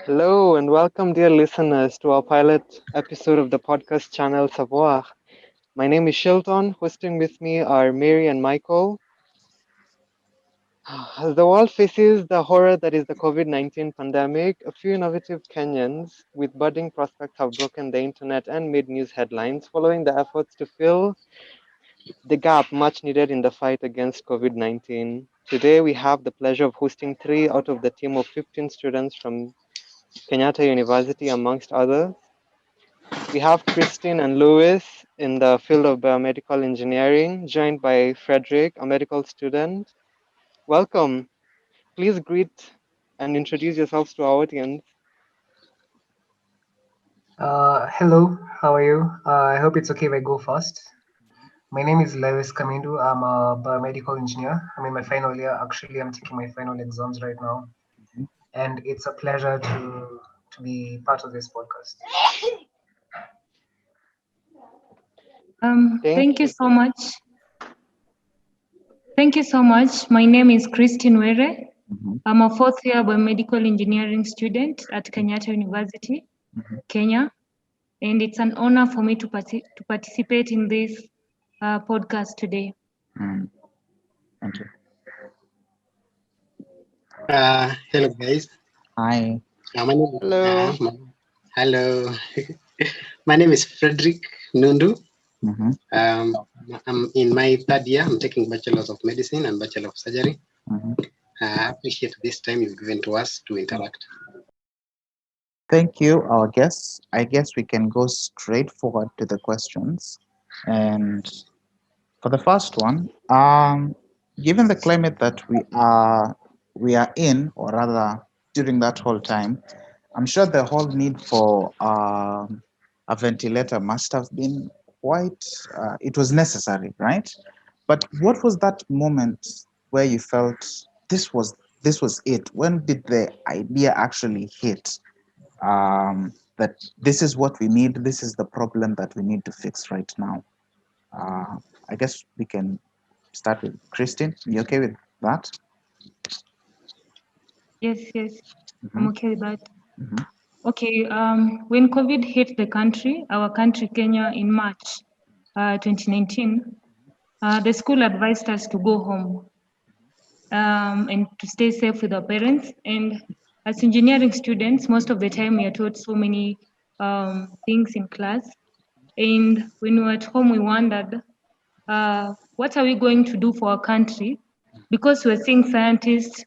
Hello and welcome, dear listeners, to our pilot episode of the podcast channel Savoir. My name is Shilton. Hosting with me are Mary and Michael. As the world faces the horror that is the COVID 19 pandemic, a few innovative Kenyans with budding prospects have broken the internet and made news headlines following the efforts to fill the gap much needed in the fight against COVID 19. Today, we have the pleasure of hosting three out of the team of 15 students from Kenyatta University, amongst others. We have Christine and Louis in the field of biomedical engineering, joined by Frederick, a medical student. Welcome. Please greet and introduce yourselves to our audience. Hello, how are you? I hope it's okay if I go first. My name is Lewis Kamindu. I'm a biomedical engineer. I'm in my final year. Actually, I'm taking my final exams right now, and it's a pleasure to be part of this podcast. Thank Thank you you. so much. Thank you so much. My name is Christine Were. I'm a fourth year biomedical engineering student at Kenyatta University, Kenya. And it's an honor for me to participate in this podcast today. Thank you. Hello guys. Hi. My name is, Hello. hello. My name is Frederick Nundu. Mm-hmm. I'm in my third year. I'm taking Bachelor's of Medicine and Bachelor of Surgery. Mm-hmm. I appreciate this time you've given to us to interact. Thank you, our guests. I guess we can go straight forward to the questions. And for the first one, given the climate that we are in, or rather during that whole time, I'm sure the whole need for a ventilator must have been quite. It was necessary, right? But what was that moment where you felt this was it? When did the idea actually hit? That this is what we need. This is the problem that we need to fix right now. Uh, I guess we can start with Christine. You okay with that? Yes, I'm Mhm. okay with that. Mhm. Okay, when COVID hit our country, Kenya, in March 2019, the school advised us to go home and to stay safe with our parents. And as engineering students, most of the time we are taught so many things in class. And when we were at home, we wondered, what are we going to do for our country? Because we're seeing scientists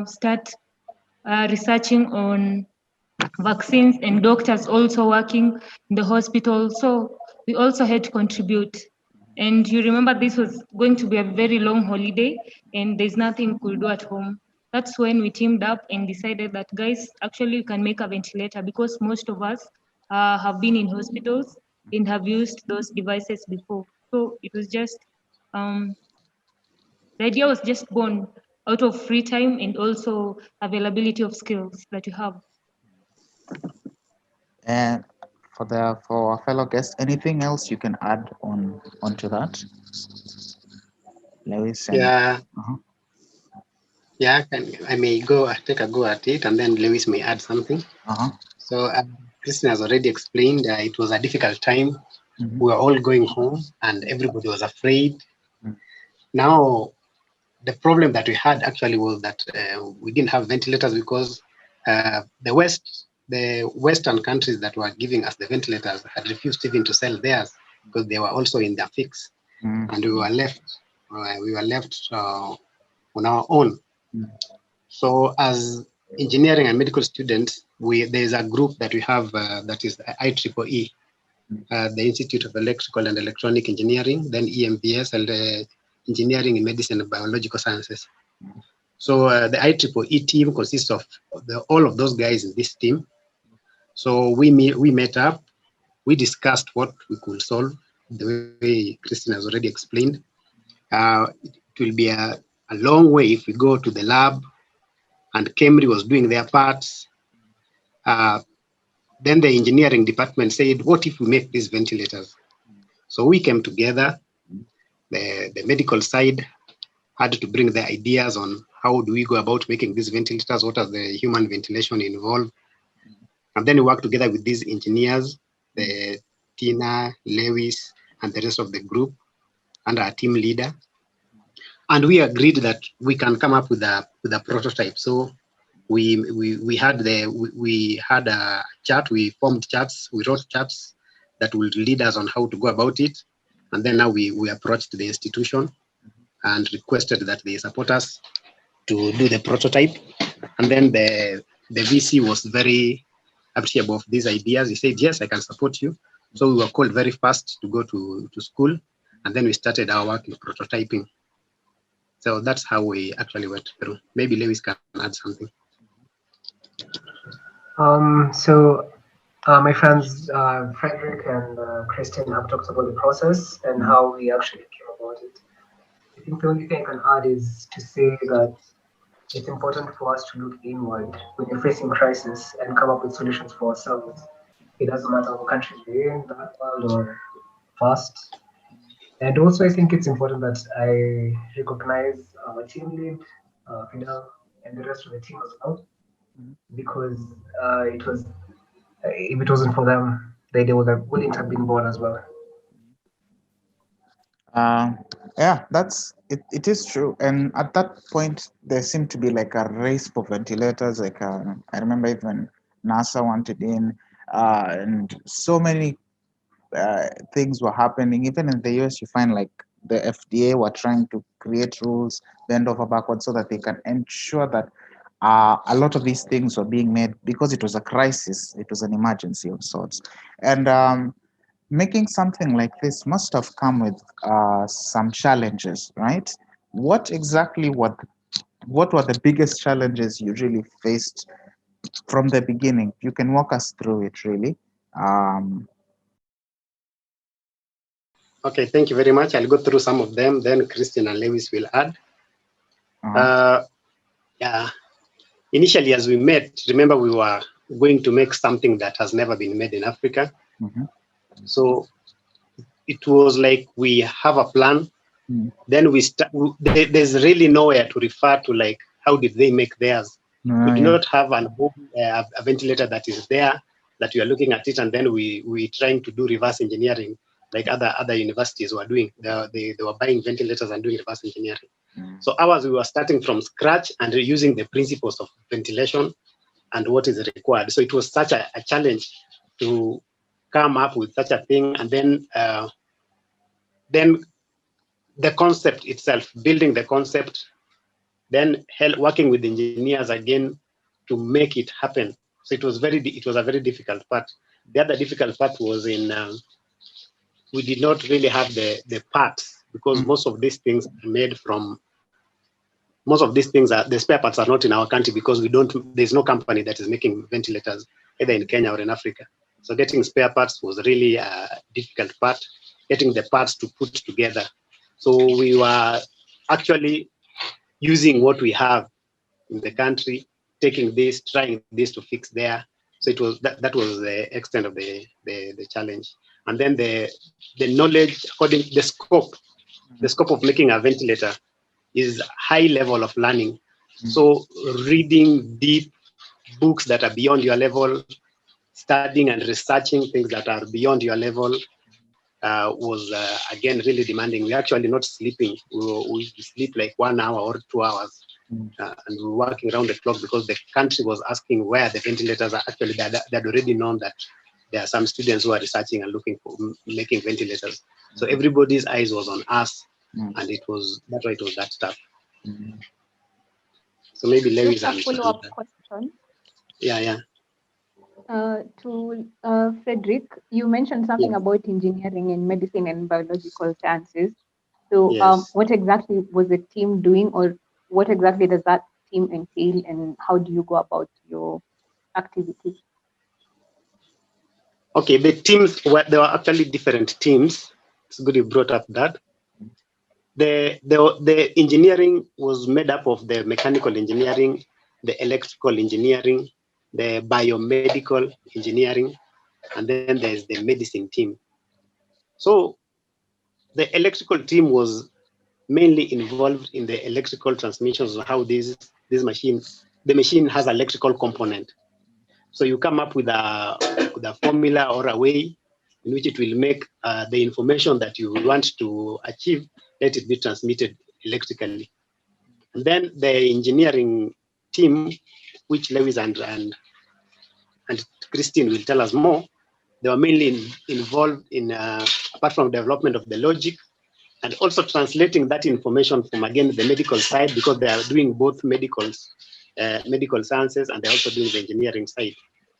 start researching on vaccines and doctors also working in the hospital. So we also had to contribute. And you remember this was going to be a very long holiday and there's nothing we could do at home. That's when we teamed up and decided that, guys, actually we can make a ventilator because most of us have been in hospitals and have used those devices before. So it was just, the idea was just born out of free time and also availability of skills that you have. And for our fellow guests, anything else you can add onto that, Lewis and Yeah, uh-huh. yeah. I may go take a go at it, and then Lewis may add something. Uh-huh. So Christine has already explained. It was a difficult time. Mhm. We were all going home, and everybody was afraid. Mm. Now, the problem that we had actually was that we didn't have ventilators because the Western countries that were giving us the ventilators had refused even to sell theirs because they were also in their fix, Mm. and we were left. On our own. Mm. So, as engineering and medical students, there's a group that we have that is IEEE, the Institute of Electrical and Electronic Engineering, then EMBS, and Engineering in Medicine and Biological Sciences. So the IEEE team consists of all of those guys in this team. So we met up, we discussed what we could solve, the way Christine has already explained. It will be a long way if we go to the lab, and Cambry was doing their parts. Then the engineering department said, what if we make these ventilators? So we came together. The medical side had to bring the ideas on how do we go about making these ventilators, what does the human ventilation involve. And then we worked together with these engineers, the Tina, Lewis, and the rest of the group, and our team leader. And we agreed that we can come up with a prototype. So we had a chart. We formed charts. We wrote charts that will lead us on how to go about it. And then now we approached the institution and requested that they support us to do the prototype. And then the VC was very appreciative of these ideas. He said, yes, I can support you. So we were called very fast to go to school. And then we started our work in prototyping. So that's how we actually went through. Maybe Lewis can add something. My friends Frederick and Christian have talked about the process and how we actually came about it. I think the only thing I can add is to say that it's important for us to look inward when you're facing crisis and come up with solutions for ourselves. It doesn't matter what country we're in, that world or past. And also, I think it's important that I recognize our team lead, Fidel, and the rest of the team as well, because if it wasn't for them, they wouldn't have been born as well. Yeah, that's it. It is true. And at that point, there seemed to be like a race for ventilators. Like I remember even NASA wanted in, and so many things were happening. Even in the US, you find like the FDA were trying to create rules, bend over backwards, so that they can ensure that a lot of these things were being made because it was a crisis. It was an emergency of sorts, and making something like this must have come with some challenges, right? What exactly what were the biggest challenges you really faced from the beginning? You can walk us through it, really. Okay, thank you very much. I'll go through some of them. Then Christian and Lewis will add. Yeah. Initially, as we met, remember we were going to make something that has never been made in Africa. So it was like we have a plan. Then there's really nowhere to refer to, like, how did they make theirs? We do not have a ventilator that is there, that we are looking at it, and then we trying to do reverse engineering like other universities were doing. They were buying ventilators and doing reverse engineering. So ours, we were starting from scratch and using the principles of ventilation and what is required. So it was such a challenge to come up with such a thing. And then the concept itself, building the concept, then working with engineers again to make it happen. So it was a very difficult part. The other difficult part was we did not really have the parts, because most of these things are made from, the spare parts are not in our country, because there's no company that is making ventilators either in Kenya or in Africa. So getting spare parts was really a difficult part, getting the parts to put together. So we were actually using what we have in the country, taking this, trying this to fix there. So it was that was the extent of the challenge. And then the knowledge, according to the scope of making a ventilator is high level of learning. So reading deep books that are beyond your level, studying and researching things that are beyond your level was again really demanding. We're actually not sleeping. We sleep like 1 hour or 2 hours. And we were working around the clock, because the country was asking where the ventilators are. Actually, they had already known that there are some students who are researching and looking for making ventilators. So everybody's eyes was on us, and that's why it was that tough. So maybe Lewis Just a follow-up question. Yeah. To Frederick, you mentioned something about engineering and medicine and biological sciences. So what exactly was the team doing, or what exactly does that team entail, and how do you go about your activities? Okay, the teams, there were actually different teams. It's good you brought up that. The engineering was made up of the mechanical engineering, the electrical engineering, the biomedical engineering, and then there's the medicine team. So the electrical team was mainly involved in the electrical transmissions of how the machine has electrical component. So you come up with a formula or a way in which it will make the information that you want to achieve, let it be transmitted electrically. And then the engineering team, which Lewis and Christine will tell us more, they were mainly involved in, apart from development of the logic, and also translating that information from, again, the medical side, because they are doing both medical sciences, and they're also doing the engineering side.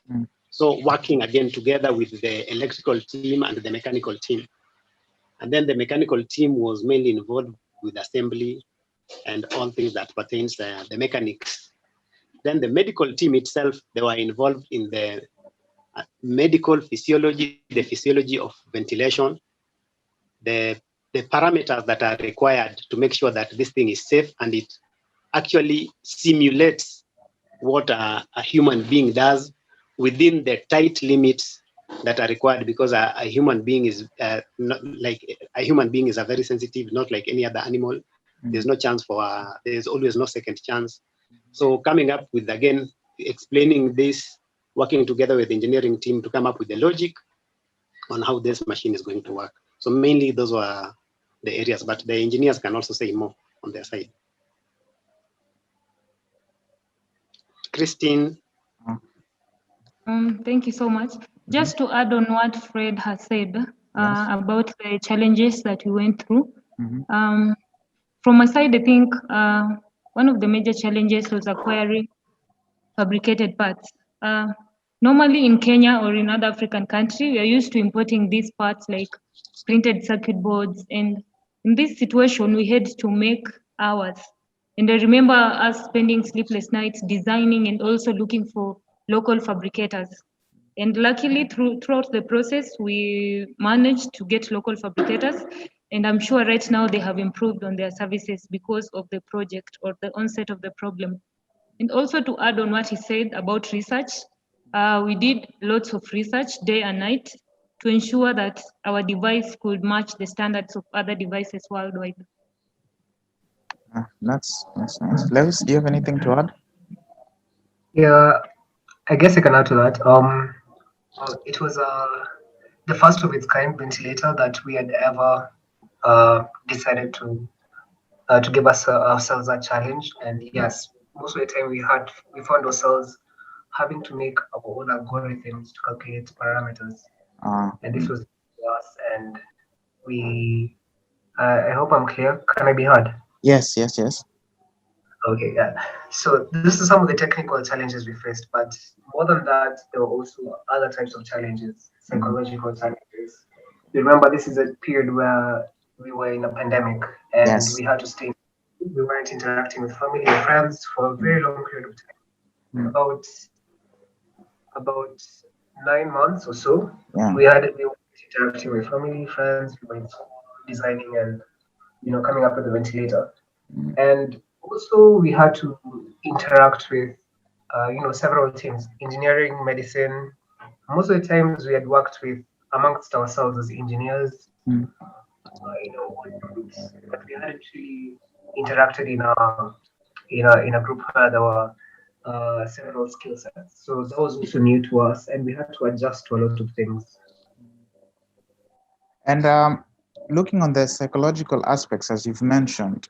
Mm. So working again together with the electrical team and the mechanical team. And then the mechanical team was mainly involved with assembly and all things that pertains the mechanics. Then the medical team itself, they were involved in the medical physiology, the physiology of ventilation, the parameters that are required to make sure that this thing is safe, and it actually simulates what a human being does within the tight limits that are required, because a human being is not like a human being is a very sensitive, not like any other animal. There's no chance for there's always no second chance. So coming up with, again, explaining this, working together with the engineering team to come up with the logic on how this machine is going to work. So mainly those were the areas, but the engineers can also say more on their side. Christine. Thank you so much. Just to add on what Fred has said about the challenges that we went through. From my side, I think one of the major challenges was acquiring fabricated parts. Normally in Kenya or in other African countries, we are used to importing these parts like printed circuit boards. And in this situation, we had to make ours. And I remember us spending sleepless nights designing and also looking for local fabricators. And luckily, throughout the process, we managed to get local fabricators. And I'm sure right now they have improved on their services because of the project or the onset of the problem. And also to add on what he said about research, we did lots of research day and night to ensure that our device could match the standards of other devices worldwide. That's nice. Lewis, do you have anything to add? Yeah, I guess I can add to that. It was the first of its kind ventilator that we had ever decided to give us ourselves a challenge. And yes, most of the time we found ourselves having to make our own algorithms to calculate parameters. And this was us, and we. I hope I'm clear. Can I be heard? Yes. Okay, yeah. So this is some of the technical challenges we faced, but more than that, there were also other types of challenges, psychological challenges. You remember, this is a period where we were in a pandemic, and we had to stay. We weren't interacting with family and friends for a very long period of time, about 9 months or so. We were interacting with family, friends, we were designing and coming up with a ventilator. And also we had to interact with several teams, engineering, medicine. Most of the times we had worked with amongst ourselves as engineers, groups, but we hadn't really interacted in a group where there were several skill sets. So that was also new to us, and we had to adjust to a lot of things. And looking on the psychological aspects, as you've mentioned,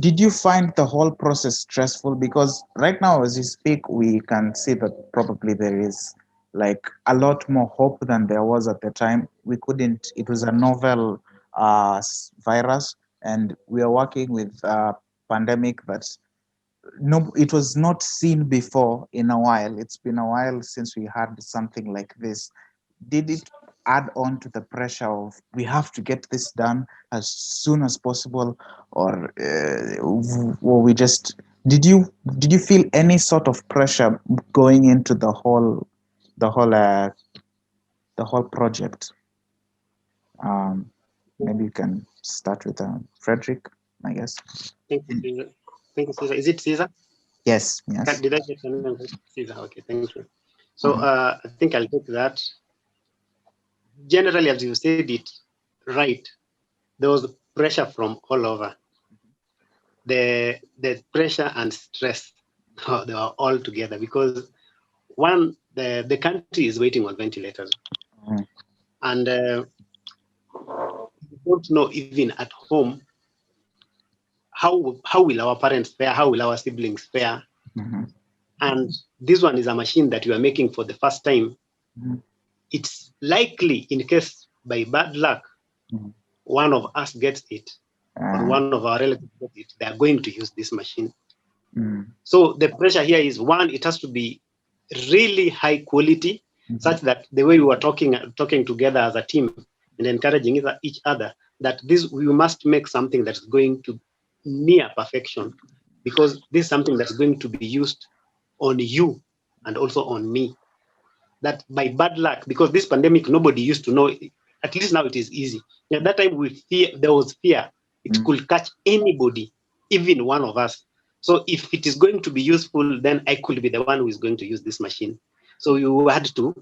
did you find the whole process stressful? Because right now, as you speak, we can see that probably there is like a lot more hope than there was at the time. It was a novel virus, and we are working with a pandemic that's it was not seen before in a while. It's been a while since we had something like this. Did it add on to the pressure of we have to get this done as soon as possible, or we just did you feel any sort of pressure going into the whole project? Maybe you can start with Frederick, I guess. Thank you, Caesar. Is it Caesar? Yes. Did I get your name? Caesar. Okay, thank you. So I think I'll take that. Generally, as you said it, right, there was pressure from all over. The pressure and stress they were all together because one, the country is waiting on ventilators. Mm. And we don't know even at home how will our parents fare, how will our siblings fare. Mm-hmm. And this one is a machine that you are making for the first time. Mm-hmm. It's likely, in case by bad luck, Mm-hmm. one of us gets it or one of our relatives gets it, they are going to use this machine. Mm-hmm. So the pressure here is, one, it has to be really high quality, such that the way we were talking together as a team and encouraging each other, that this, we must make something that's going to near perfection, because this is something that's going to be used on you and also on me. That by bad luck, because this pandemic, nobody used to know, at least now it is easy. At that time, there was fear. It could catch anybody, even one of us. So if it is going to be useful, then I could be the one who is going to use this machine. So you had to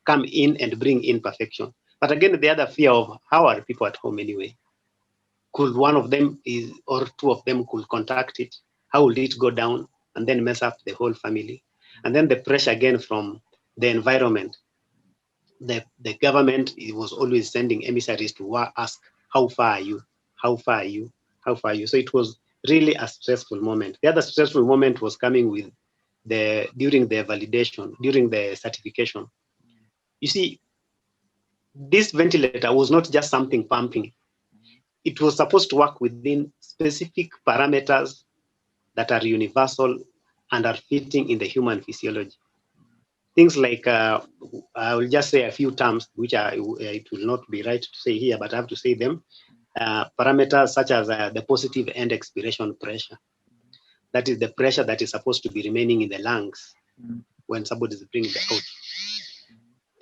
come in and bring in perfection. But again, the other fear of, how are people at home anyway? Could one of them or two of them could contact it? How will it go down and then mess up the whole family? And then the pressure again from the environment. The government, it was always sending emissaries to ask, how far are you? How far are you? How far are you? So it was really a stressful moment. The other stressful moment was coming with during the validation, during the certification. You see, this ventilator was not just something pumping. It was supposed to work within specific parameters that are universal and are fitting in the human physiology. Things like, I will just say a few terms, which it will not be right to say here, but I have to say them. Parameters such as the positive end expiration pressure. That is the pressure that is supposed to be remaining in the lungs when somebody is bringing it out.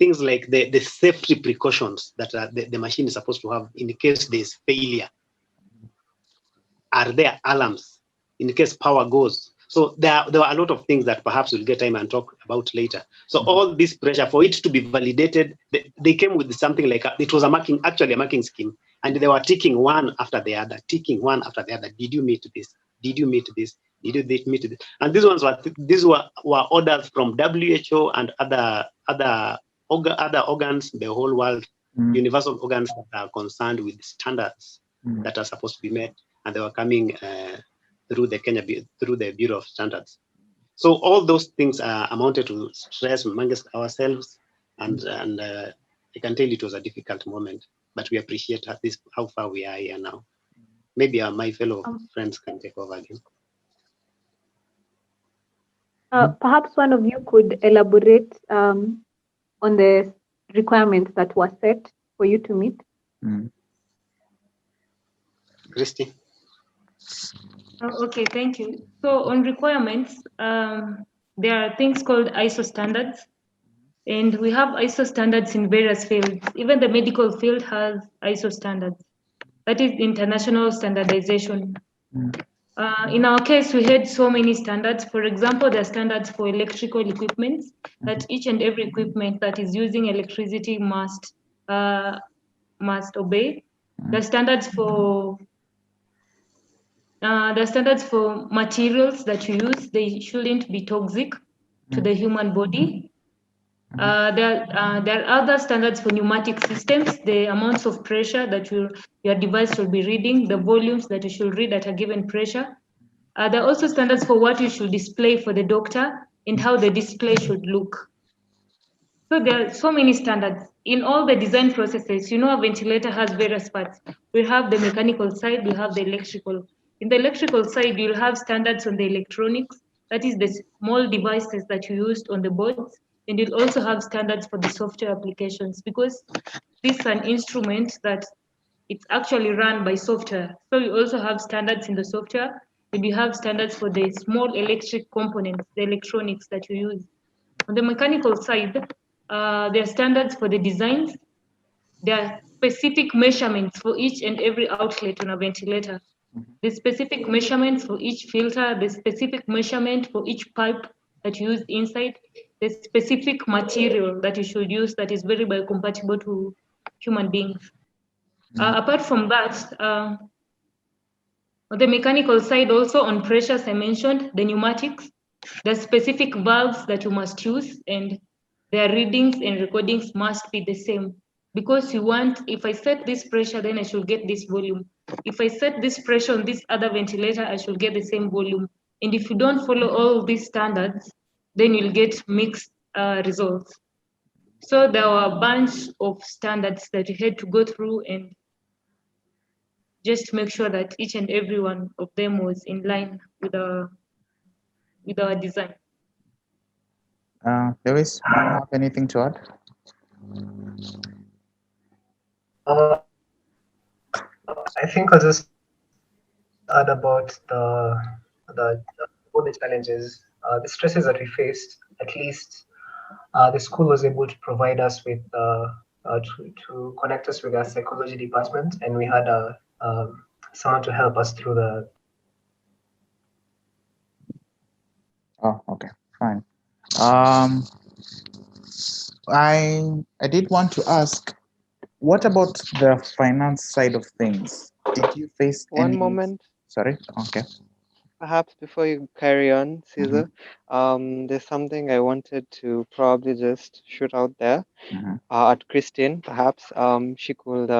Things like the safety precautions that the machine is supposed to have in case there's failure. Are there alarms in case power goes? So there were a lot of things that perhaps we'll get time and talk about later. So all this pressure for it to be validated, they came with something like it was actually a marking scheme, and they were ticking one after the other. Did you meet this? Did you meet this? Did you meet this? And these were orders from WHO and other organs, the whole world, universal organs that are concerned with standards that are supposed to be met, and they were coming through the Bureau of Standards. So all those things amounted to stress amongst ourselves, and I can tell it was a difficult moment, but we appreciate how far we are here now. Maybe my fellow friends can take over again. Perhaps one of you could elaborate on the requirements that were set for you to meet. Christy? Okay, thank you. So on requirements, there are things called ISO standards, and we have ISO standards in various fields. Even the medical field has ISO standards. That is international standardization. In our case, we had so many standards. For example, there are standards for electrical equipment, that each and every equipment that is using electricity must obey. There are standards for materials that you use. They shouldn't be toxic to the human body. There are other standards for pneumatic systems, the amounts of pressure that your device should be reading, the volumes that you should read at a given pressure. There are also standards for what you should display for the doctor and how the display should look. So there are so many standards. In all the design processes, a ventilator has various parts. We have the mechanical side, we have the electrical. In the electrical side, you'll have standards on the electronics, that is the small devices that you used on the boards, and you'll also have standards for the software applications, because this is an instrument that it's actually run by software. So you also have standards in the software, and you have standards for the small electric components, the electronics that you use. On the mechanical side, there are standards for the designs. There are specific measurements for each and every outlet on a ventilator. The specific measurements for each filter, the specific measurement for each pipe that you use inside, the specific material that you should use that is very biocompatible to human beings. Apart from that, on the mechanical side also, on pressures I mentioned, the pneumatics, the specific valves that you must use, and their readings and recordings must be the same. Because you want, if I set this pressure, then I should get this volume. If I set this pressure on this other ventilator, I should get the same volume. And if you don't follow all these standards, then you'll get mixed results. So there were a bunch of standards that you had to go through and just make sure that each and every one of them was in line with our design. Lewis, do you have anything to add? I think I'll just add about the all the challenges, the stresses that we faced. At least the school was able to provide us with to connect us with our psychology department, and we had someone to help us through the. Oh, okay, fine. I did want to ask, what about the finance side of things? Did you face One any? moment, Sorry. Okay. perhaps before you carry on, Caesar. There's something I wanted to probably just shoot out there at Christine. Perhaps she could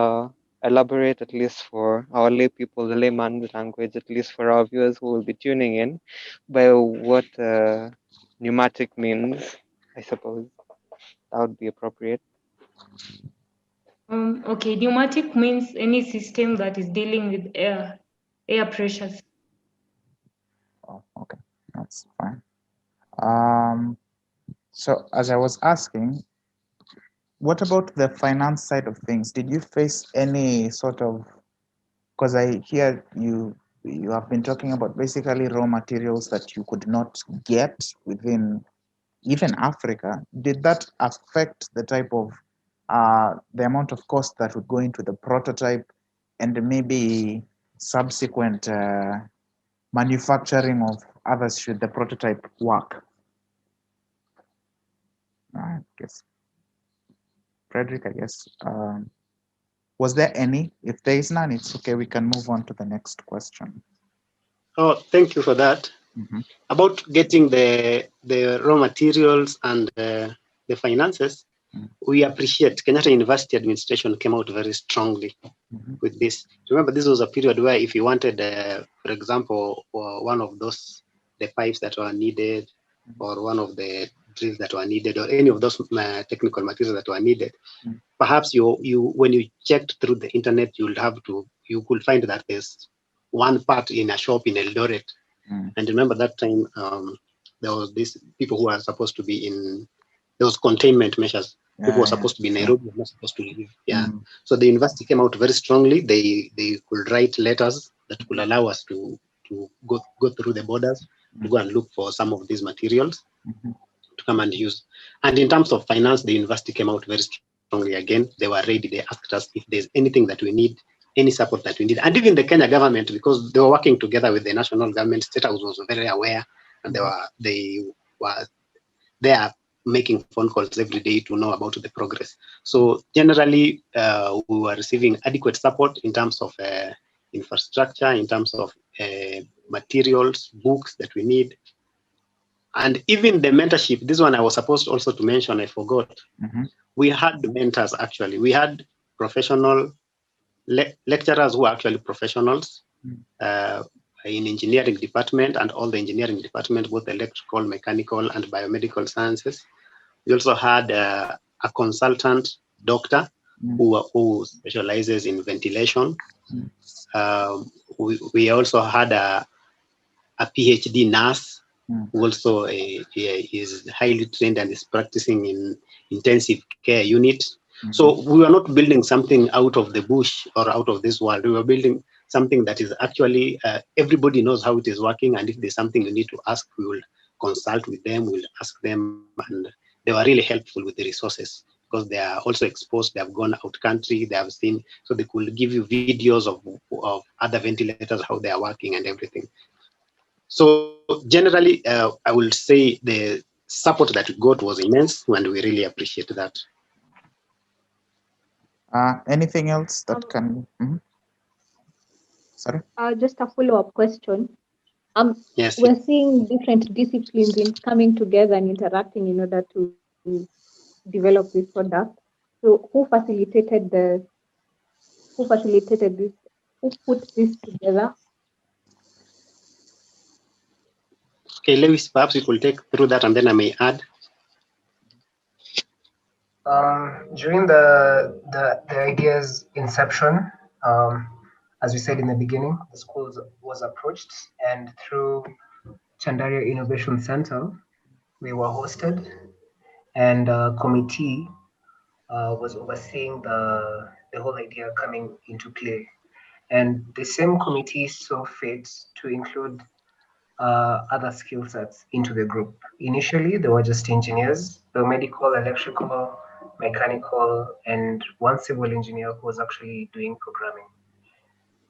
elaborate, at least for our lay people, the layman's language, at least for our viewers who will be tuning in, by what pneumatic means. I suppose that would be appropriate. Okay, pneumatic means any system that is dealing with air pressures. Oh, okay, that's fine. So as I was asking, what about the finance side of things? Did you face any sort of, because I hear you have been talking about basically raw materials that you could not get within even Africa. Did that affect the type of the amount of cost that would go into the prototype and maybe subsequent manufacturing of others should the prototype work? I guess, Frederick, I guess. Was there any? If there is none, it's okay. We can move on to the next question. Oh, thank you for that. About getting the raw materials and the finances, we appreciate Kenyatta University administration came out very strongly with this. Remember, this was a period where if you wanted, for example, one of those, the pipes that were needed, or one of the drills that were needed, or any of those technical materials that were needed, perhaps you when you checked through the internet, you could find that there's one part in a shop in Eldoret. And remember that time there was these people who are supposed to be in those containment measures. People were supposed to be in Nairobi, were not supposed to leave. So the university came out very strongly. They could write letters that would allow us to go through the borders to go and look for some of these materials to come and use. And in terms of finance, the university came out very strongly again. They were ready. They asked us if there's anything that we need, any support that we need. And even the Kenya government, because they were working together with the national government, State House was very aware, and they were there making phone calls every day to know about the progress. So generally, we were receiving adequate support in terms of infrastructure, in terms of materials, books that we need, and even the mentorship. This one I was supposed also to mention, I forgot. We had mentors actually. We had professional lecturers who are actually professionals in engineering department and all the engineering department, both electrical, mechanical, and biomedical sciences. We also had a consultant doctor who specializes in ventilation. We also had a PhD nurse who also is highly trained and is practicing in intensive care unit. So we were not building something out of the bush or out of this world. We were building something that is actually, everybody knows how it is working. And if there's something you need to ask, we will consult with them, we'll ask them. And they were really helpful with the resources because they are also exposed. They have gone out country, they have seen, so they could give you videos of other ventilators, how they are working and everything. So generally, I will say the support that we got was immense, and we really appreciate that. Anything else that can? Sorry. Just a follow-up question. Yes. we're seeing different disciplines in coming together and interacting in order to develop this product. So who facilitated this, who put this together? Okay, Lewis, perhaps we could take through that and then I may add. During the idea's inception, as we said in the beginning, the school was approached, and through Chandaria Innovation Center, we were hosted, and a committee was overseeing the whole idea coming into play. And the same committee saw fit to include other skill sets into the group. Initially, they were just engineers, biomedical, electrical, mechanical, and one civil engineer who was actually doing programming.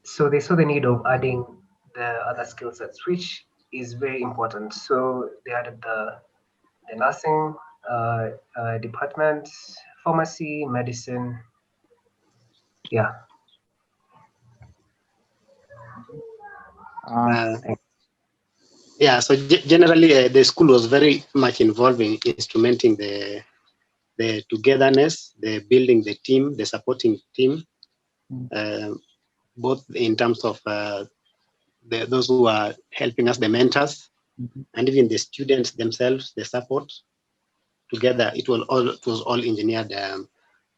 So they saw the need of adding the other skill sets, which is very important. So they added the nursing department, pharmacy, medicine. Yeah. Uh, Yeah, so generally the school was very much involved in instrumenting the togetherness, the building the team, the supporting team, both in terms of those who are helping us, the mentors, and even the students themselves, the support. Together, it was all engineered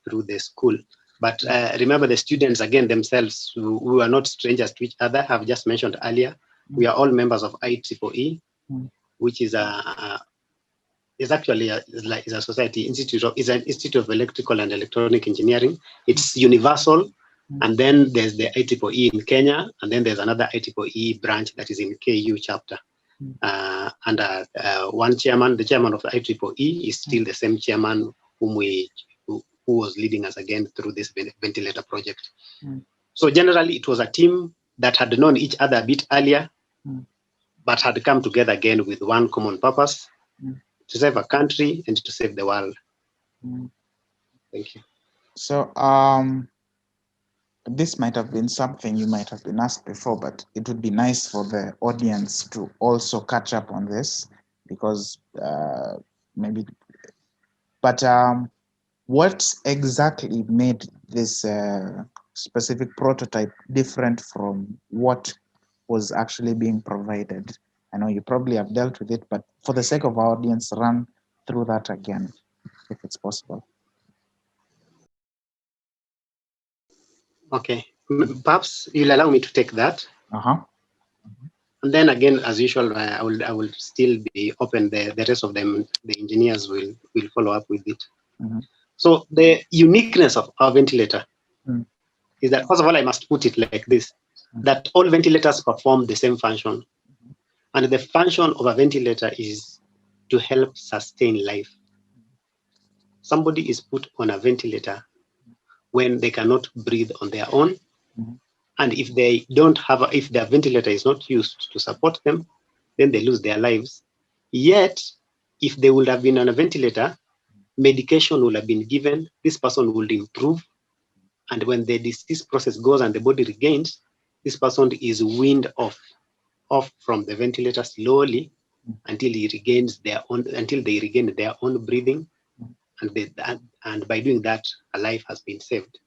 through the school. But remember, the students again themselves, who are not strangers to each other, have just mentioned earlier. We are all members of IEEE, which is actually is a society is an institute of electrical and electronic engineering. It's universal, and then there's the IEEE in Kenya, and then there's another IEEE branch that is in KU chapter. And one chairman, the chairman of the IEEE, is still the same chairman who was leading us again through this ventilator project. So generally, it was a team that had known each other a bit earlier, but had come together again with one common purpose: to save a country and to save the world. Thank you. So this might have been something you might have been asked before, but it would be nice for the audience to also catch up on this, because maybe. But what exactly made this specific prototype different from what was actually being provided? I know you probably have dealt with it, but for the sake of our audience, run through that again, if it's possible. Okay, perhaps you'll allow me to take that. And then again, as usual, I will still be open. The rest of them, the engineers will follow up with it. So the uniqueness of our ventilator is that, first of all, I must put it like this, that all ventilators perform the same function. And the function of a ventilator is to help sustain life. Somebody is put on a ventilator when they cannot breathe on their own. And if they don't have, if their ventilator is not used to support them, then they lose their lives. Yet, if they would have been on a ventilator, medication will have been given, this person will improve. And when the disease process goes and the body regains, this person is weaned off from the ventilator slowly until they regain their own breathing. And by doing that, a life has been saved.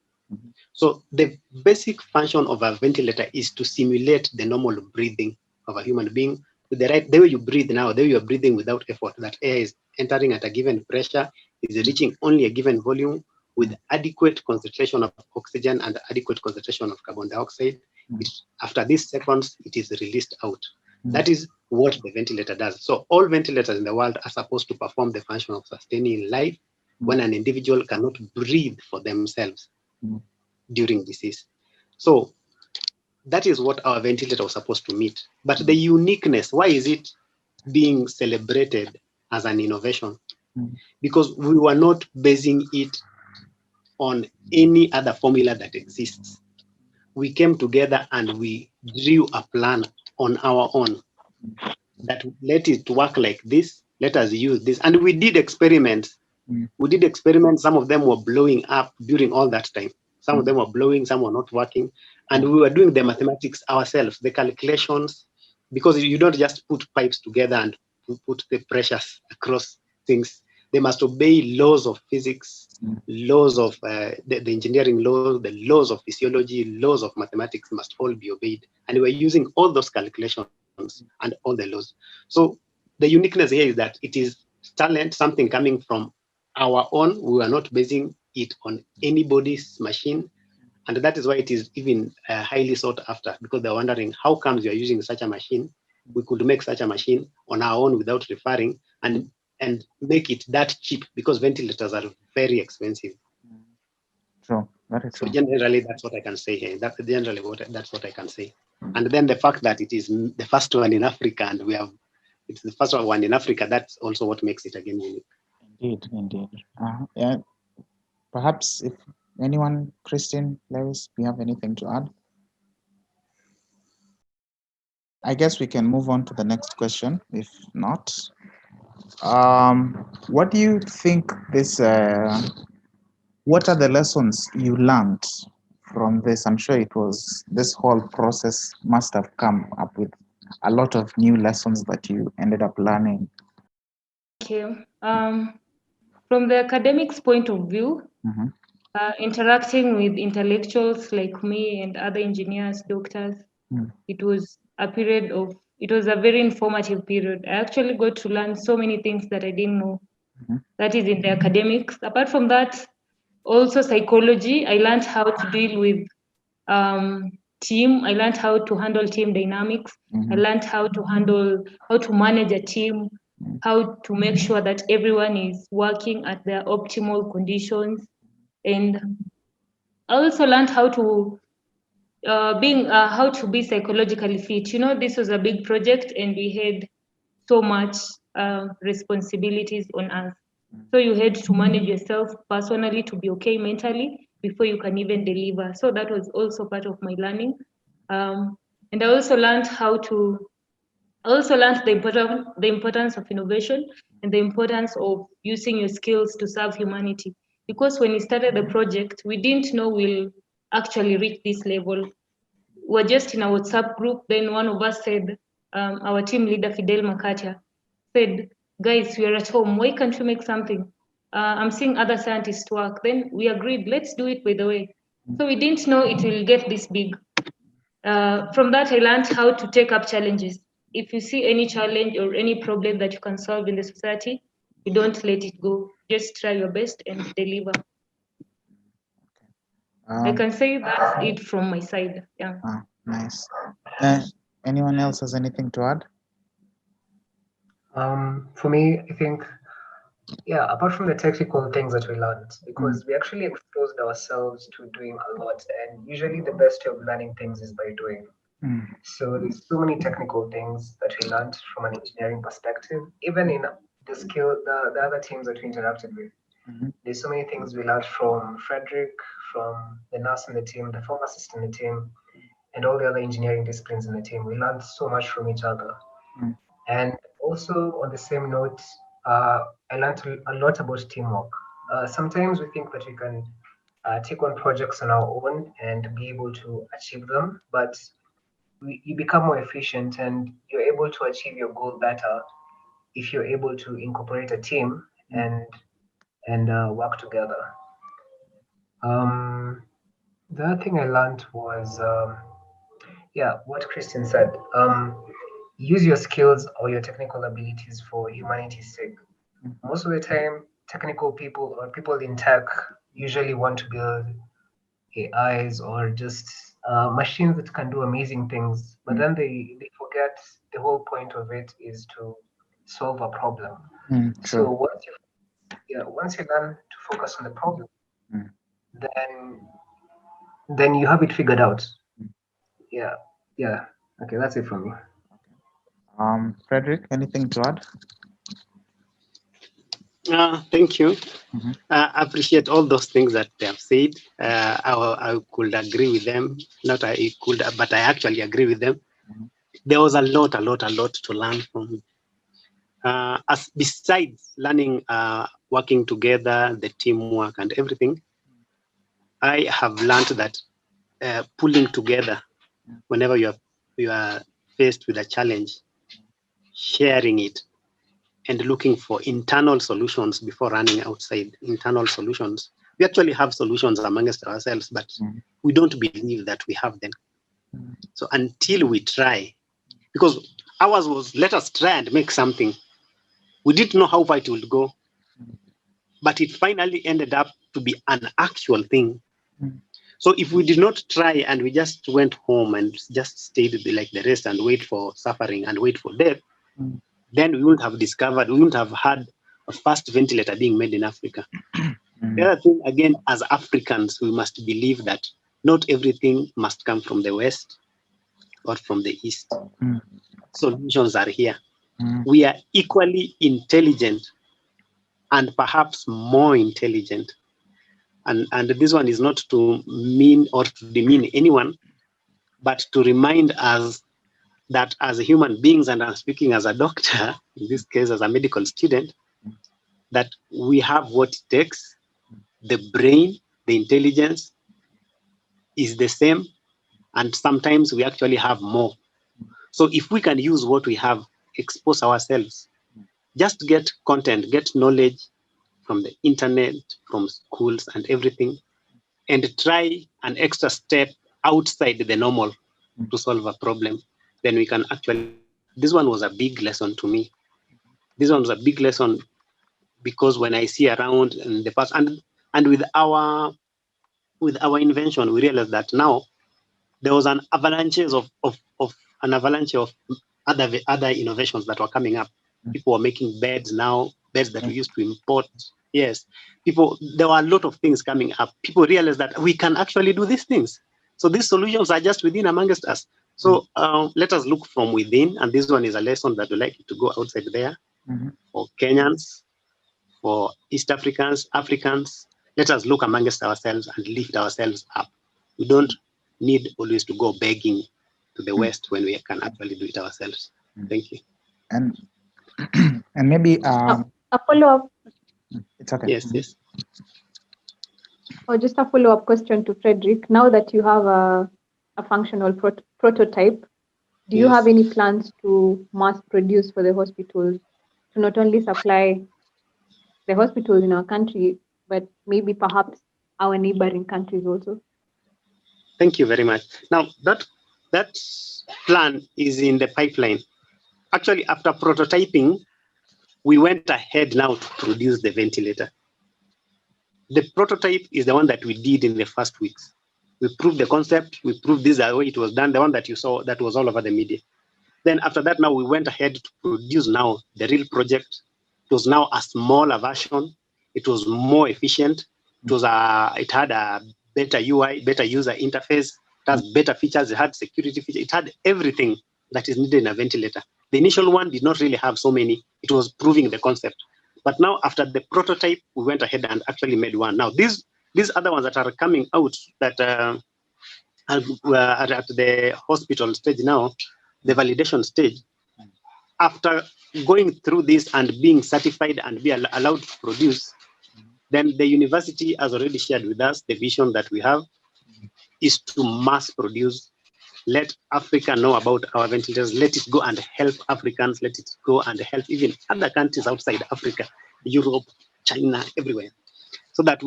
So the basic function of a ventilator is to simulate the normal breathing of a human being. With the way you breathe now, the way you are breathing without effort, that air is entering at a given pressure, is reaching only a given volume with adequate concentration of oxygen and adequate concentration of carbon dioxide. After these seconds, it is released out. That is what the ventilator does. So all ventilators in the world are supposed to perform the function of sustaining life when an individual cannot breathe for themselves during disease. So that is what our ventilator was supposed to meet. But the uniqueness, why is it being celebrated as an innovation? Because we were not basing it on any other formula that exists. We came together and we drew a plan on our own that let it work like this, let us use this. And we did experiments. We did experiments. Some of them were blowing up during all that time. Some of them were blowing, some were not working. And we were doing the mathematics ourselves, the calculations, because you don't just put pipes together and put the pressures across things. They must obey laws of physics, laws of the engineering laws, the laws of physiology, laws of mathematics must all be obeyed. And we're using all those calculations and all the laws. So the uniqueness here is that it is talent, something coming from our own. We are not basing it on anybody's machine. And that is why it is even highly sought after, because they're wondering, how comes you're using such a machine? We could make such a machine on our own without referring and make it that cheap, because ventilators are very expensive. True, very So true. generally, that's what I can say here. That's what I can say. And then the fact that it is the first one in Africa, and it's the first one in Africa, that's also what makes it again unique. Indeed. Yeah. Perhaps if anyone, Christine, Lewis, do you have anything to add? I guess we can move on to the next question. If not, what do you think what are the lessons you learned from this? I'm sure this whole process must have come up with a lot of new lessons that you ended up learning. Okay. From the academics point of view, interacting with intellectuals like me and other engineers, doctors, it was a very informative period. I actually got to learn so many things that I didn't know. That is in the academics. Apart from that, also psychology. I learned how to deal with team. I learned how to handle team dynamics. I learned how to manage a team, how to make sure that everyone is working at their optimal conditions. And I also learned how to be psychologically fit. This was a big project and we had so much responsibilities on us. So you had to manage yourself personally to be okay mentally before you can even deliver. So that was also part of my learning. And I also learned the importance of innovation and the importance of using your skills to serve humanity. Because when we started the project, we didn't know we'll actually reach this level. We're just in a WhatsApp group. Then one of us said, our team leader, Fidel Makatia, said, guys, we are at home. Why can't we make something? I'm seeing other scientists work. Then we agreed, let's do it, by the way. So we didn't know it will get this big. From that, I learned how to take up challenges. If you see any challenge or any problem that you can solve in the society, you don't let it go. Just try your best and deliver. I can say that's it from my side. Yeah. Nice. Anyone else has anything to add? For me, I think, apart from the technical things that we learned, because we actually exposed ourselves to doing a lot, and usually the best way of learning things is by doing. So there's so many technical things that we learned from an engineering perspective, even in the other teams that we interacted with. There's so many things we learned from Frederick, from the nurse in the team, the pharmacist in the team, and all the other engineering disciplines in the team. We learned so much from each other. And also on the same note, I learned a lot about teamwork. Sometimes we think that we can take on projects on our own and be able to achieve them, but you become more efficient and you're able to achieve your goal better if you're able to incorporate a team and work together. The other thing I learned was, what Christian said. Use your skills or your technical abilities for humanity's sake. Most of the time, technical people or people in tech usually want to build AIs or just machines that can do amazing things, but then they forget the whole point of it is to solve a problem. So once you learn to focus on the problem, then you have it figured out. Okay, that's it from me. Frederick, anything to add? Thank you. I appreciate all those things that they have said. I could agree with them. Not I could, but I actually agree with them. There was a lot to learn from. As besides learning, working together, the teamwork and everything, I have learned that pulling together whenever you are faced with a challenge, sharing it and looking for internal solutions before running outside. Internal solutions. We actually have solutions amongst ourselves, but we don't believe that we have them. So until we try, because ours was, let us try and make something. We didn't know how far it would go, but it finally ended up to be an actual thing. So if we did not try and we just went home and just stayed like the rest and wait for suffering and wait for death, then we wouldn't have discovered, we wouldn't have had a first ventilator being made in Africa. The other thing, again, as Africans, we must believe that not everything must come from the West or from the East. Solutions are here. We are equally intelligent and perhaps more intelligent. And this one is not to mean or to demean anyone, but to remind us that as human beings, and I'm speaking as a doctor, in this case as a medical student, that we have what it takes. The brain, the intelligence is the same, and sometimes we actually have more. So if we can use what we have, expose ourselves, just get content, get knowledge from the internet, from schools and everything, and try an extra step outside the normal to solve a problem, then we can actually, this one was a big lesson to me. This one was a big lesson because when I see around in the past, and with our invention, we realized that now there was an avalanche of other innovations that were coming up. People were making beds now, beds that we used to import. Yes, there were a lot of things coming up. People realized that we can actually do these things. So these solutions are just within amongst us. So let us look from within, and this one is a lesson that we like to go outside there for Kenyans, for East Africans. Let us look amongst ourselves and lift ourselves up. We don't need always to go begging to the West when we can actually do it ourselves. Thank you. And and maybe a follow-up. It's okay. Yes. Or just a follow-up question to Frederick. Now that you have a functional prototype, do you have any plans to mass produce for the hospitals, to not only supply the hospitals in our country, but maybe perhaps our neighboring countries also? Thank you very much. Now that plan is in the pipeline. Actually, after prototyping, we went ahead now to produce the ventilator. The prototype is the one that we did in the first weeks. We proved the concept, we proved this is the way it was done, the one that you saw that was all over the media. Then after that, now we went ahead to produce now the real project. It was now a smaller version. It was more efficient. It had a better UI, better user interface. It has better features. It had security features. It had everything that is needed in a ventilator. The initial one did not really have so many. It was proving the concept. But now after the prototype, we went ahead and actually made one. Now these other ones that are coming out that are at the hospital stage now, the validation stage, after going through this and being certified and be allowed to produce, then the university has already shared with us the vision that we have is to mass produce. Let Africa know about our ventilators. Let it go and help Africans. Let it go and help even other countries outside Africa, Europe, China, everywhere. So that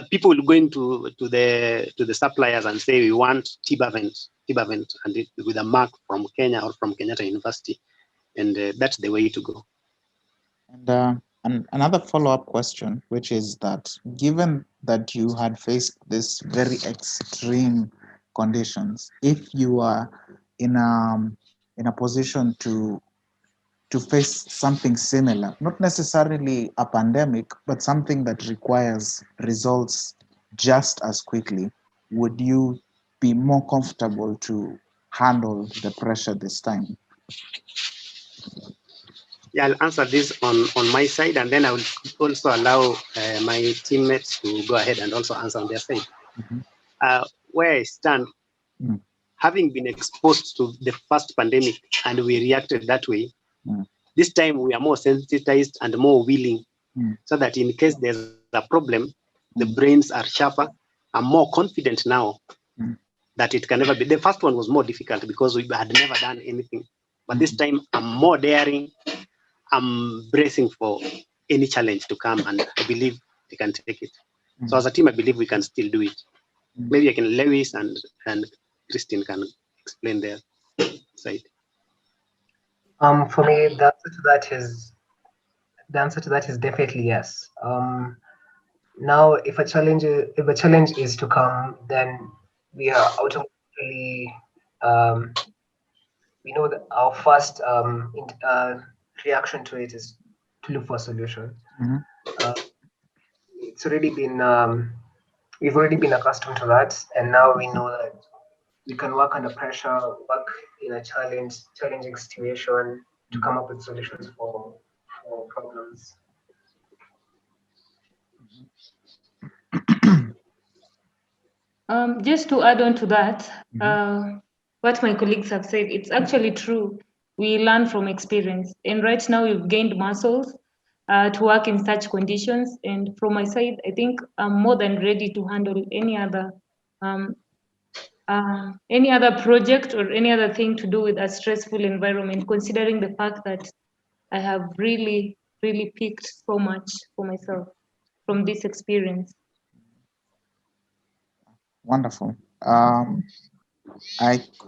people will go into the suppliers and say we want Tibavent, and with a mark from Kenya or from Kenyatta University, and that's the way to go. And another follow-up question, which is that given that you had faced this very extreme conditions, if you are in a position to face something similar, not necessarily a pandemic, but something that requires results just as quickly, would you be more comfortable to handle the pressure this time? Yeah, I'll answer this on my side, and then I will also allow my teammates to go ahead and also answer on their side. Where I stand, having been exposed to the first pandemic and we reacted that way, this time we are more sensitized and more willing, so that in case there's a problem, the brains are sharper. I'm more confident now that it can never be. The first one was more difficult because we had never done anything. But this time I'm more daring. I'm bracing for any challenge to come, and I believe we can take it. So as a team, I believe we can still do it. Maybe I can Lewis and Christine can explain their side. For me, the answer to that is definitely yes. Now, if a challenge is to come, then we are automatically we know that our first reaction to it is to look for a solution. It's already been we've already been accustomed to that, and now we know that we can work under pressure, work in a challenging situation to come up with solutions for problems. Just to add on to that, what my colleagues have said, it's actually true. We learn from experience, and right now we've gained muscles to work in such conditions. And from my side, I think I'm more than ready to handle any other project or any other thing to do with a stressful environment, considering the fact that I have really, really picked so much for myself from this experience. Wonderful.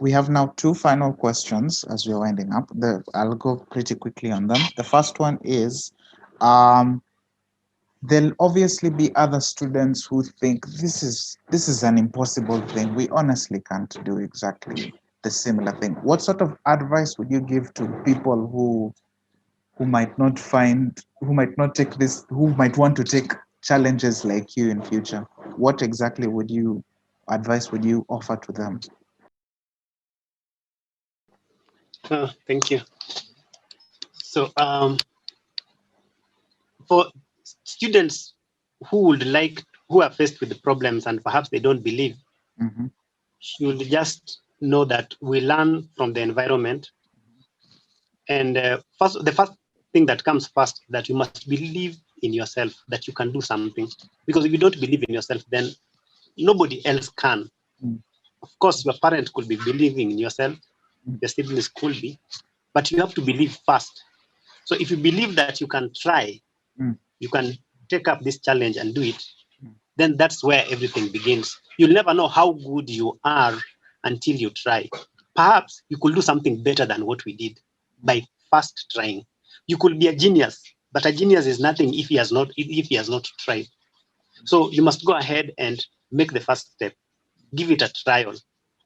We have now two final questions as we're winding up. I'll go pretty quickly on them. The first one is, there'll obviously be other students who think this is an impossible thing. We honestly can't do exactly the similar thing. What sort of advice would you give to people who might not want to take challenges like you in future? What exactly advice would you offer to them? Thank you. So for students who are faced with the problems and perhaps they don't believe, should just know that we learn from the environment. And the first thing that comes first, that you must believe in yourself, that you can do something. Because if you don't believe in yourself, then nobody else can. Of course, your parent could be believing in yourself, your siblings could be, but you have to believe first. So if you believe that you can try, you can take up this challenge and do it, then that's where everything begins. You'll never know how good you are until you try. Perhaps you could do something better than what we did by first trying. You could be a genius, but a genius is nothing if he has not tried. So you must go ahead and make the first step, give it a trial,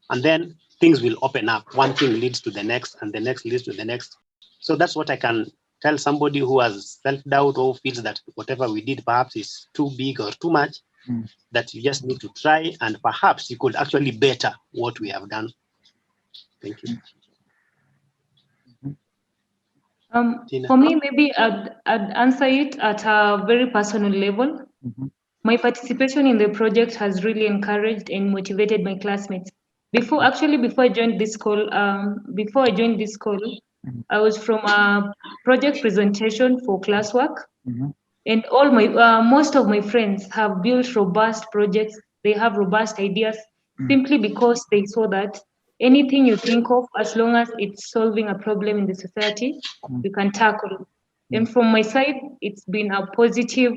and then things will open up. One thing leads to the next, and the next leads to the next. So that's what I can tell somebody who has self-doubt or feels that whatever we did perhaps is too big or too much, that you just need to try, and perhaps you could actually better what we have done. Thank you. For me, maybe I'd answer it at a very personal level. My participation in the project has really encouraged and motivated my classmates. Before I joined this call, I was from a project presentation for classwork, and most of my friends have built robust projects. They have robust ideas simply because they saw that anything you think of, as long as it's solving a problem in the society, you can tackle. And from my side, it's been a positive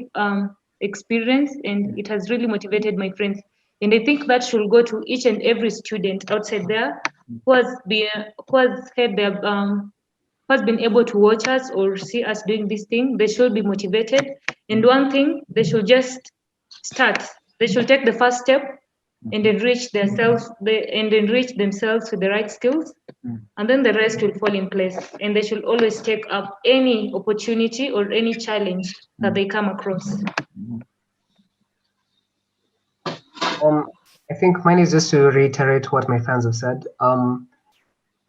experience, and it has really motivated my friends. And I think that should go to each and every student outside there who has been able to watch us or see us doing this thing. They should be motivated. And one thing, they should just start. They should take the first step and enrich themselves with the right skills. And then the rest will fall in place. And they should always take up any opportunity or any challenge that they come across. I think mine is just to reiterate what my fans have said.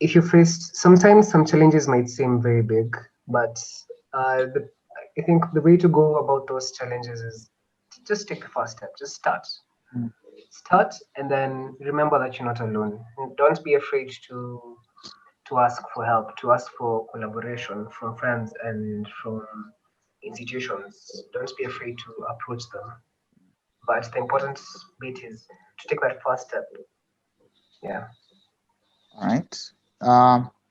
If you face, sometimes some challenges might seem very big, but I think the way to go about those challenges is to just take the first step. Just start. Start, and then remember that you're not alone. And don't be afraid to ask for help, to ask for collaboration from friends and from institutions. Don't be afraid to approach them. But the important bit is to take that first step. Yeah. All right.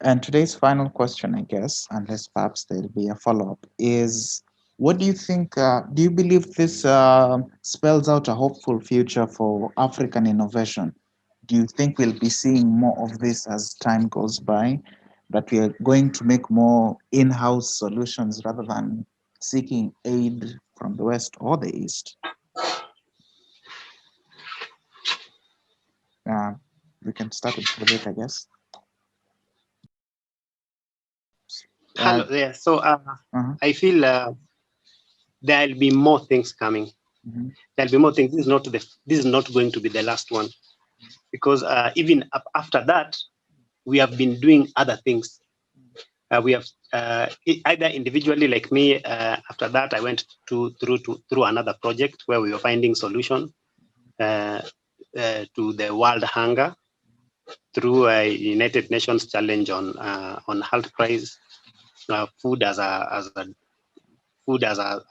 And today's final question, I guess, unless perhaps there'll be a follow up, is what do you think? Do you believe this spells out a hopeful future for African innovation? Do you think we'll be seeing more of this as time goes by? That we are going to make more in house solutions rather than seeking aid from the West or the East? Uh, we can start with it, I guess. Hello there. So Uh-huh. I feel there'll be more things coming. Mhm. There'll be more things. This is not going to be the last one, because even after that, we have been doing other things. We have either individually, like me. After that, I went through another project where we were finding solution to the world hunger through a United Nations challenge on health price, food as a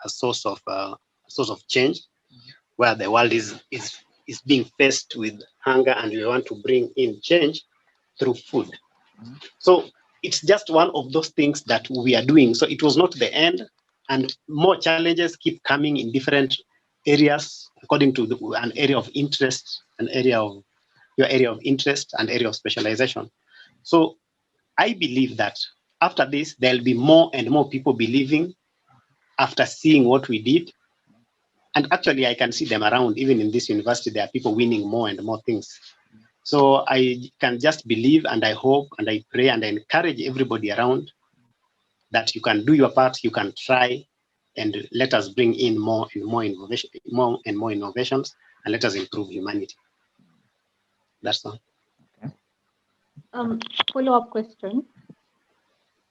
source of change, where the world is being faced with hunger, and we want to bring in change through food. So it's just one of those things that we are doing. So it was not the end, and more challenges keep coming in different areas according to an area of interest, your area of interest and area of specialization. So I believe that after this, there'll be more and more people believing after seeing what we did. And actually, I can see them around. Even in this university, there are people winning more and more things. So I can just believe, and I hope and I pray and I encourage everybody around that you can do your part, you can try, and let us bring in more and more innovation, more and more innovations, and let us improve humanity. That's all. Follow-up question.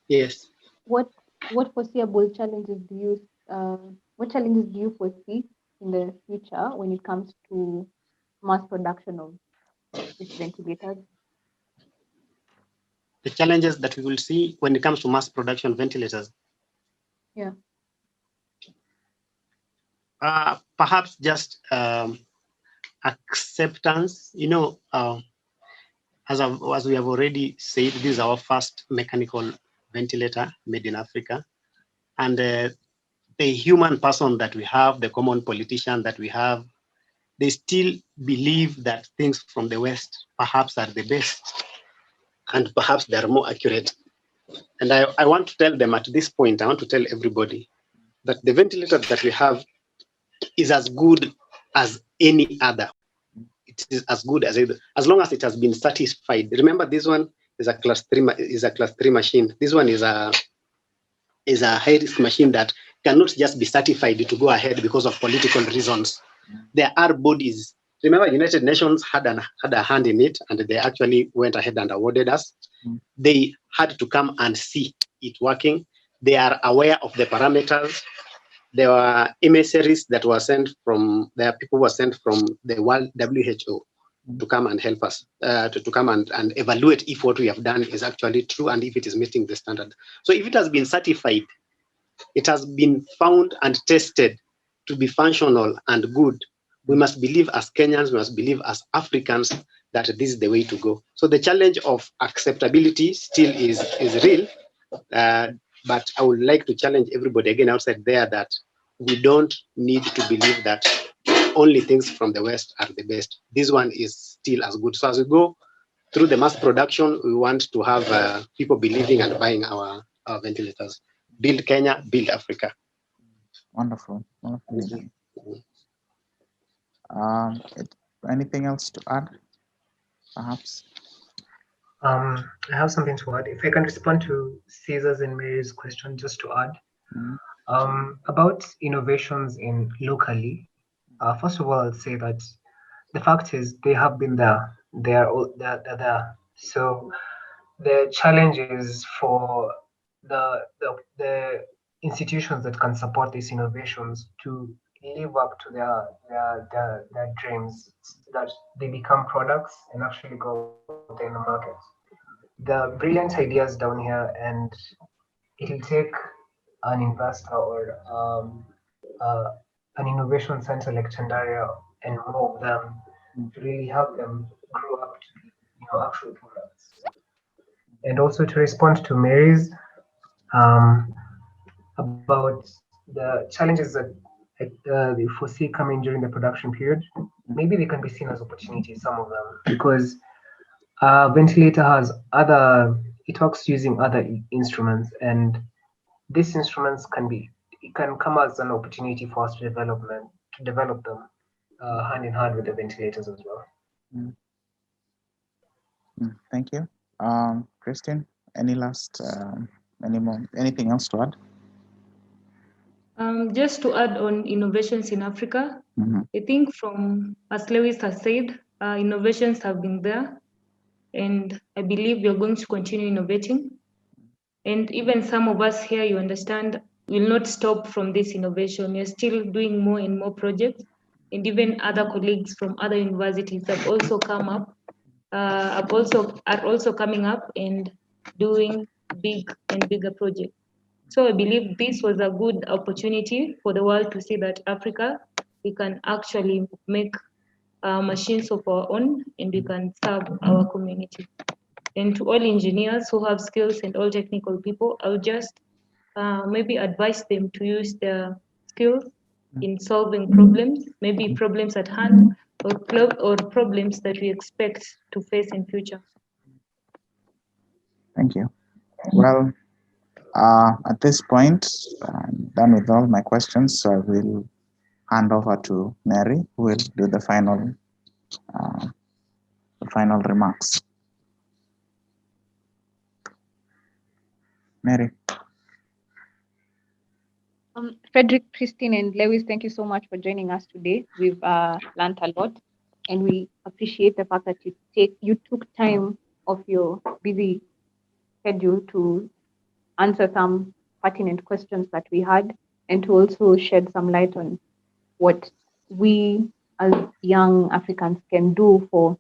Yes. What foreseeable challenges do you foresee in the future when it comes to mass production of these ventilators? The challenges that we will see when it comes to mass production ventilators. Yeah. Perhaps just acceptance. As we have already said, this is our first mechanical ventilator made in Africa. And the human person that we have, the common politician that we have, they still believe that things from the West perhaps are the best, and perhaps they're more accurate. And I want to tell them at this point, I want to tell everybody that the ventilator that we have is as good as any other. It is as good as either, as long as it has been certified. Remember, this one is a class 3 machine. This one is a high risk machine that cannot just be certified to go ahead because of political reasons. There are bodies. Remember, United Nations had a hand in it, and they actually went ahead and awarded us. They had to come and see it working. They are aware of the parameters. There were emissaries that were sent from, there are people who were sent from the World WHO to come and help us, to come and evaluate if what we have done is actually true and if it is meeting the standard. So if it has been certified, it has been found and tested to be functional and good, we must believe as Kenyans, we must believe as Africans that this is the way to go. So the challenge of acceptability still is real, but I would like to challenge everybody again outside there that we don't need to believe that only things from the West are the best. This one is still as good. So as we go through the mass production, we want to have people believing and buying our ventilators. Build Kenya, build Africa. Wonderful. Wonderful. Anything else to add, perhaps? I have something to add. If I can respond to Caesar's and Mary's question, just to add about innovations in locally. First of all, I'll say that the fact is they have been there. They're there. So the challenge is for the institutions that can support these innovations to live up to their dreams, that they become products and actually go out there in the market. The brilliant ideas down here, and it'll take an investor or an innovation center like Chandaria and more of them to really help them grow up to be actual products. And also to respond to Mary's um, about the challenges that they foresee coming during the production period, maybe they can be seen as opportunities, some of them, because ventilator has other, it works using other instruments, and these instruments it can come as an opportunity for us to develop them hand in hand with the ventilators as well. Mm. Thank you. Christine, any last, anything else to add? Just to add on innovations in Africa, I think from, as Lewis has said, innovations have been there, and I believe we are going to continue innovating. And even some of us here, you understand, will not stop from this innovation. We are still doing more and more projects, and even other colleagues from other universities have also come up, are also coming up and doing big and bigger projects. So I believe this was a good opportunity for the world to see that Africa, we can actually make machines of our own, and we can serve our community. And to all engineers who have skills and all technical people, I'll just maybe advise them to use their skills in solving problems, maybe problems at hand or problems that we expect to face in future. Thank you. Well, at this point, I'm done with all my questions, so I will hand over to Mary, who will do the final remarks. Mary. Frederick, Christine, and Lewis, thank you so much for joining us today. We've learned a lot, and we appreciate the fact that you took time of your busy schedule to answer some pertinent questions that we had, and to also shed some light on what we as young Africans can do for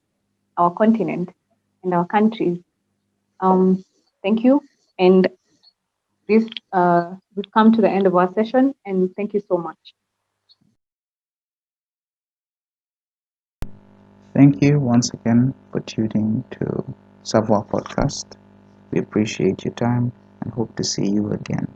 our continent and our countries. Thank you. And this we've come to the end of our session, and thank you so much. Thank you once again for tuning to Savoir podcast. We appreciate your time and hope to see you again.